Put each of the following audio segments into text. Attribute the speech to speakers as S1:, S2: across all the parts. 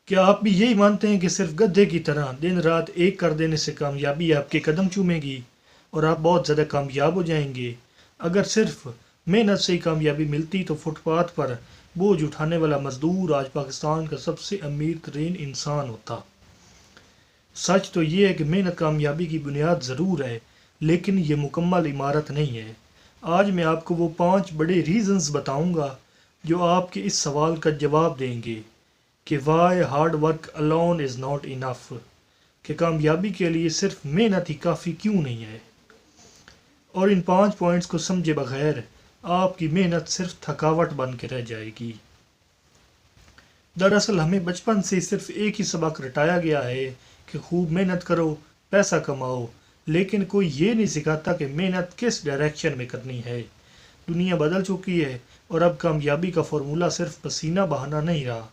S1: क्या आप भी यही मानते हैं कि सिर्फ गधे की तरह दिन रात एक कर देने से कामयाबी आपके कदम चूमेगी और आप बहुत ज़्यादा कामयाब हो जाएंगे? अगर सिर्फ मेहनत से ही कामयाबी मिलती तो फुटपाथ पर बोझ उठाने वाला मजदूर आज पाकिस्तान का सबसे अमीर तरीन इंसान होता। सच तो ये है कि मेहनत कामयाबी की बुनियाद ज़रूर है, लेकिन ये मुकम्मल इमारत नहीं है। आज मैं आपको वो 5 बड़े रीज़न्स बताऊंगा जो आपके इस सवाल का जवाब देंगे कि why hard work alone is not enough, कि कामयाबी के लिए सिर्फ मेहनत ही काफ़ी क्यों नहीं है। और इन 5 पॉइंट्स को समझे बगैर आपकी मेहनत सिर्फ थकावट बन के रह जाएगी। दरअसल हमें बचपन से सिर्फ एक ही सबक रटाया गया है कि खूब मेहनत करो, पैसा कमाओ, लेकिन कोई ये नहीं सिखाता कि मेहनत किस डायरेक्शन में करनी है। दुनिया बदल चुकी है और अब कामयाबी का फॉर्मूला सिर्फ पसीना बहाना नहीं रहा।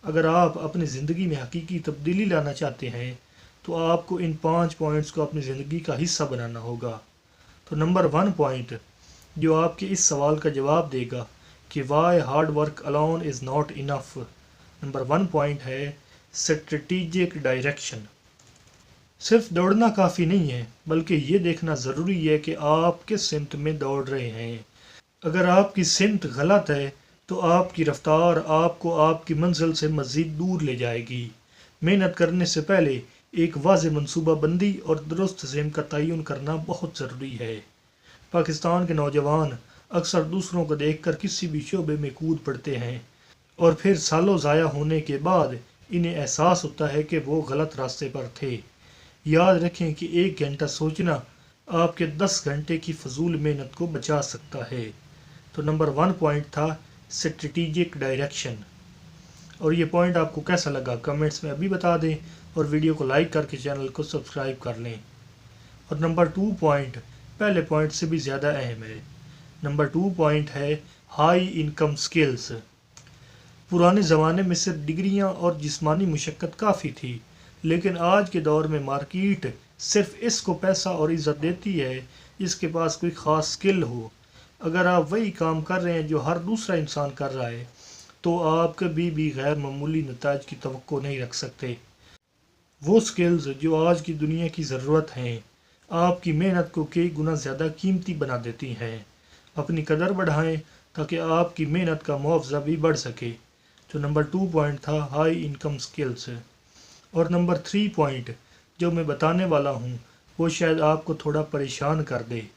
S1: अगर आप अपनी ज़िंदगी में हकीकी तब्दीली लाना चाहते हैं तो आपको इन 5 पॉइंट्स को अपनी ज़िंदगी का हिस्सा बनाना होगा। तो नंबर 1 पॉइंट जो आपके इस सवाल का जवाब देगा कि why hard work alone is not enough, number 1 point है स्ट्रेटेजिक डायरेक्शन। सिर्फ दौड़ना काफ़ी नहीं है, बल्कि ये देखना ज़रूरी है कि आप किस सिमत में दौड़ रहे हैं। अगर आपकी सिमत गलत है तो आपकी रफ्तार आपको आपकी मंजिल से मज़ीद दूर ले जाएगी। मेहनत करने से पहले एक वाज़ेह मनसूबा बंदी और दुरुस्त सिम का तयन करना बहुत ज़रूरी है। पाकिस्तान के नौजवान अक्सर दूसरों को देखकर किसी भी शोबे में कूद पड़ते हैं और फिर सालों ज़ाया होने के बाद इन्हें एहसास होता है कि वो गलत रास्ते पर थे। याद रखें कि 1 घंटा सोचना आपके 10 घंटे की फजूल मेहनत को बचा सकता है। तो नंबर 1 पॉइंट था स्ट्रेटेजिक डायरेक्शन। और ये पॉइंट आपको कैसा लगा कमेंट्स में अभी बता दें और वीडियो को लाइक करके चैनल को सब्सक्राइब कर लें। और नंबर 2 पॉइंट पहले पॉइंट से भी ज़्यादा अहम है। नंबर 2 पॉइंट है हाई इनकम स्किल्स। पुराने ज़माने में सिर्फ डिग्रियां और जिस्मानी मुशक्क़त काफ़ी थी, लेकिन आज के दौर में मार्केट सिर्फ इसको पैसा और इज़्ज़त देती है जिसके पास कोई ख़ास स्किल हो। अगर आप वही काम कर रहे हैं जो हर दूसरा इंसान कर रहा है तो आप कभी भी गैर मामूली नताज की तवक्को नहीं रख सकते। वो स्किल्स जो आज की दुनिया की ज़रूरत हैं आपकी मेहनत को कई गुना ज़्यादा कीमती बना देती हैं। अपनी कदर बढ़ाएं ताकि आपकी मेहनत का मुआवजा भी बढ़ सके। तो नंबर 2 पॉइंट था हाई इनकम स्किल्स। और नंबर 3 पॉइंट जो मैं बताने वाला हूँ वो शायद आपको थोड़ा परेशान कर दे।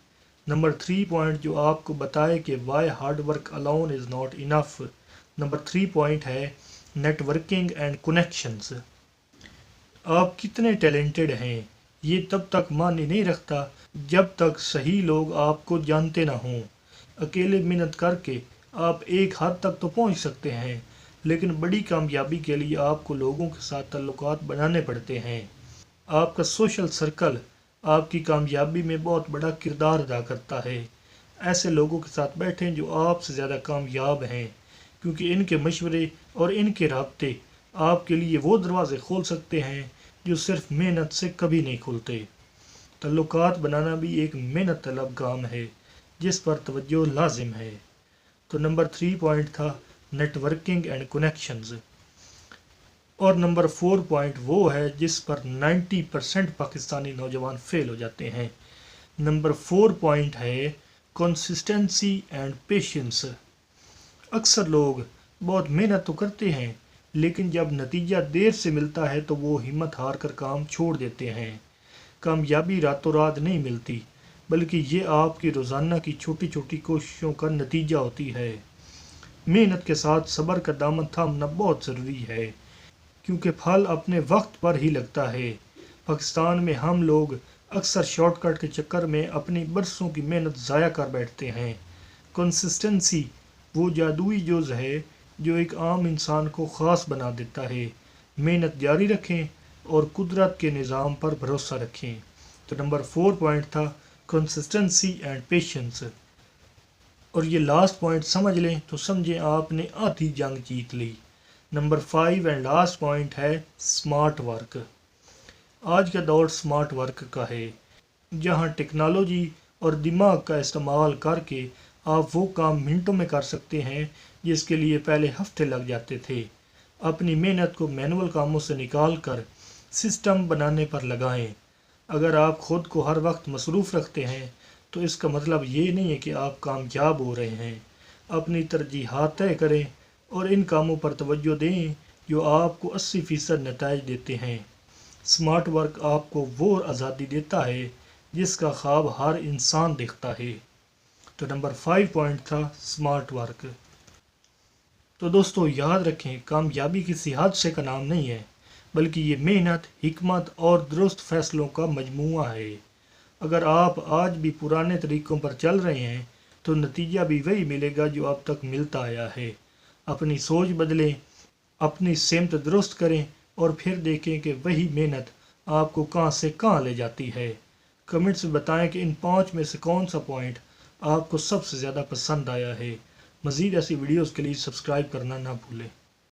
S1: नंबर 3 पॉइंट जो आपको बताए कि why hard work alone is not enough, number 3 point है नेटवर्किंग एंड कनेक्शंस। आप कितने टैलेंटेड हैं ये तब तक मायने नहीं रखता जब तक सही लोग आपको जानते ना हों। अकेले मेहनत करके आप एक हद तक तो पहुंच सकते हैं, लेकिन बड़ी कामयाबी के लिए आपको लोगों के साथ ताल्लुकात बनाने पड़ते हैं। आपका सोशल सर्कल आपकी कामयाबी में बहुत बड़ा किरदार अदा करता है। ऐसे लोगों के साथ बैठें जो आपसे ज़्यादा कामयाब हैं, क्योंकि इनके मशवरे और इनके राब्ते आपके लिए वो दरवाज़े खोल सकते हैं जो सिर्फ मेहनत से कभी नहीं खुलते। ताल्लुकात बनाना भी एक मेहनत तलब काम है जिस पर तवज्जो लाजिम है। तो नंबर 3 पॉइंट था नेटवर्किंग एंड कनेक्शंस। और नंबर 4 पॉइंट वो है जिस पर 90% पाकिस्तानी नौजवान फेल हो जाते हैं। नंबर 4 पॉइंट है कंसिस्टेंसी एंड पेशेंस। अक्सर लोग बहुत मेहनत तो करते हैं, लेकिन जब नतीजा देर से मिलता है तो वो हिम्मत हार कर काम छोड़ देते हैं। कामयाबी रातों रात नहीं मिलती, बल्कि ये आपकी रोज़ाना की छोटी छोटी कोशिशों का नतीजा होती है। मेहनत के साथ सब्र का दामन थामना बहुत ज़रूरी है, क्योंकि फल अपने वक्त पर ही लगता है। पाकिस्तान में हम लोग अक्सर शॉर्टकट के चक्कर में अपनी बरसों की मेहनत ज़ाया कर बैठते हैं। कंसिस्टेंसी वो जादुई जुज़ है जो एक आम इंसान को ख़ास बना देता है। मेहनत जारी रखें और कुदरत के निज़ाम पर भरोसा रखें। तो नंबर 4 पॉइंट था कंसिस्टेंसी एंड पेशेंस। और ये लास्ट पॉइंट समझ लें तो समझें आपने आधी जंग जीत ली। नंबर 5 एंड लास्ट पॉइंट है स्मार्ट वर्क। आज का दौर स्मार्ट वर्क का है, जहां टेक्नोलॉजी और दिमाग का इस्तेमाल करके आप वो काम मिनटों में कर सकते हैं जिसके लिए पहले हफ्ते लग जाते थे। اپنی محنت کو مینول کاموں سے نکال کر سسٹم بنانے پر لگائیں۔ اگر آپ خود کو ہر وقت مصروف رکھتے ہیں تو اس کا مطلب یہ نہیں ہے کہ آپ کامیاب ہو رہے ہیں۔ اپنی ترجیحات طے کریں اور ان کاموں پر توجہ دیں جو آپ کو 80% نتائج دیتے ہیں۔ سمارٹ ورک آپ کو وہ آزادی دیتا ہے جس کا خواب ہر انسان دیکھتا ہے۔ تو نمبر 5 پوائنٹ تھا سمارٹ ورک۔ تو دوستو یاد رکھیں، کامیابی کسی حادثے کا نام نہیں ہے، بلکہ یہ محنت، حکمت اور درست فیصلوں کا مجموعہ ہے۔ اگر آپ آج بھی پرانے طریقوں پر چل رہے ہیں تو نتیجہ بھی وہی ملے گا جو اب تک ملتا آیا ہے۔ اپنی سوچ بدلیں، اپنی سمت درست کریں اور پھر دیکھیں کہ وہی محنت آپ کو کہاں سے کہاں لے جاتی ہے۔ کمنٹس میں بتائیں کہ ان 5 میں سے کون سا پوائنٹ آپ کو سب سے زیادہ پسند آیا ہے۔ مزید ایسی ویڈیوز کے لیے سبسکرائب کرنا نہ بھولیں۔